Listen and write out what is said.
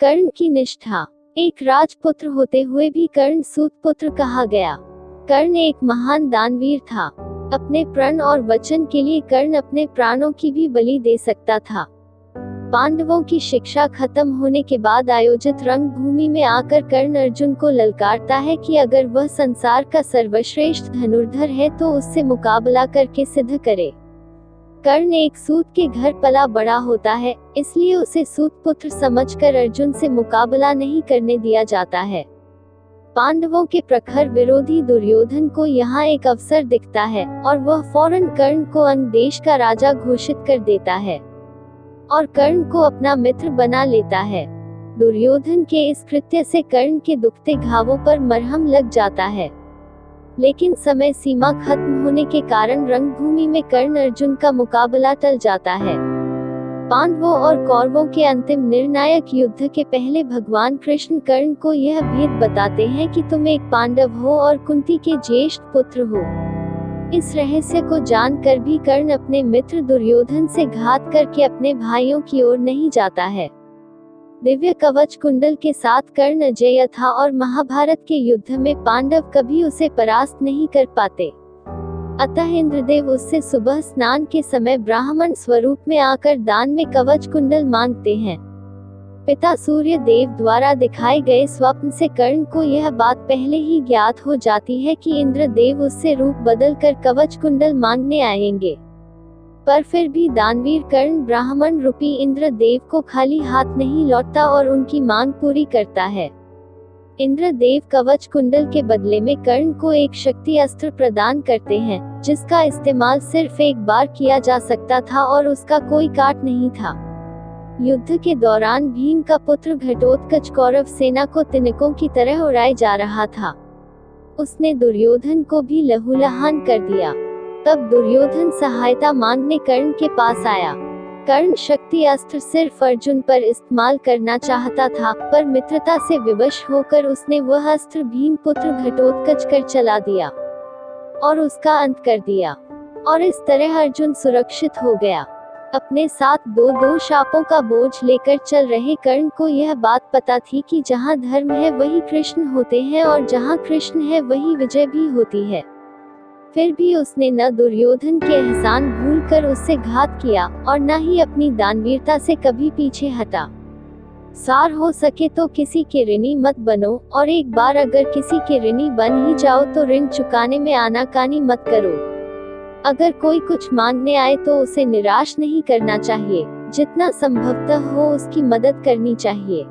कर्ण की निष्ठा। एक राजपुत्र होते हुए भी कर्ण सूत पुत्र कहा गया। कर्ण एक महान दानवीर था। अपने प्रण और वचन के लिए कर्ण अपने प्राणों की भी बलि दे सकता था। पांडवों की शिक्षा खत्म होने के बाद आयोजित रंगभूमि में आकर कर्ण अर्जुन को ललकारता है कि अगर वह संसार का सर्वश्रेष्ठ धनुर्धर है तो उससे मुकाबला करके सिद्ध करे। कर्ण एक सूत के घर पला बड़ा होता है, इसलिए उसे सूत पुत्र समझकर अर्जुन से मुकाबला नहीं करने दिया जाता है। पांडवों के प्रखर विरोधी दुर्योधन को यहाँ एक अवसर दिखता है और वह फौरन कर्ण को अंग देश का राजा घोषित कर देता है और कर्ण को अपना मित्र बना लेता है। दुर्योधन के इस कृत्य से कर्ण के दुखते घावों पर मरहम लग जाता है, लेकिन समय सीमा खत्म होने के कारण रंगभूमि में कर्ण अर्जुन का मुकाबला टल जाता है। पांडवों और कौरवों के अंतिम निर्णायक युद्ध के पहले भगवान कृष्ण कर्ण को यह भेद बताते हैं कि तुम एक पांडव हो और कुंती के ज्येष्ठ पुत्र हो। इस रहस्य को जानकर भी कर्ण अपने मित्र दुर्योधन से घात करके अपने भाइयों की ओर नहीं जाता है। दिव्य कवच कुंडल के साथ कर्ण अजेय था और महाभारत के युद्ध में पांडव कभी उसे परास्त नहीं कर पाते। अतः इंद्रदेव उससे सुबह स्नान के समय ब्राह्मण स्वरूप में आकर दान में कवच कुंडल मांगते हैं। पिता सूर्य देव द्वारा दिखाए गए स्वप्न से कर्ण को यह बात पहले ही ज्ञात हो जाती है कि इंद्रदेव उससे रूप बदलकर कवच कुंडल मांगने आएंगे। पर फिर भी दानवीर कर्ण ब्राह्मण रूपी इंद्रदेव को खाली हाथ नहीं लौटता और उनकी मांग पूरी करता है। इंद्रदेव कवच कुंडल के बदले में कर्ण को एक शक्ति अस्त्र प्रदान करते हैं, जिसका इस्तेमाल सिर्फ एक बार किया जा सकता था और उसका कोई काट नहीं था। युद्ध के दौरान भीम का पुत्र घटोत्कच कौरव सेना को तिनकों की तरह उड़ाए जा रहा था। उसने दुर्योधन को भी लहूलुहान कर दिया। तब दुर्योधन सहायता मांगने कर्ण के पास आया। कर्ण शक्ति अस्त्र सिर्फ अर्जुन पर इस्तेमाल करना चाहता था, पर मित्रता से विवश होकर उसने वह अस्त्र भीम पुत्र घटोत्कच कर चला दिया और उसका अंत कर दिया, और इस तरह अर्जुन सुरक्षित हो गया। अपने साथ दो शापों का बोझ लेकर चल रहे कर्ण को यह बात पता थी कि जहाँ धर्म है वही कृष्ण होते हैं और जहाँ कृष्ण है वही विजय भी होती है। फिर भी उसने न दुर्योधन के एहसान भूलकर उससे घात किया और न ही अपनी दानवीरता से कभी पीछे हटा। सार हो सके तो किसी के ऋणी मत बनो, और एक बार अगर किसी के ऋणी बन ही जाओ तो ऋण चुकाने में आनाकानी मत करो। अगर कोई कुछ मांगने आए तो उसे निराश नहीं करना चाहिए, जितना संभवतः हो उसकी मदद करनी चाहिए।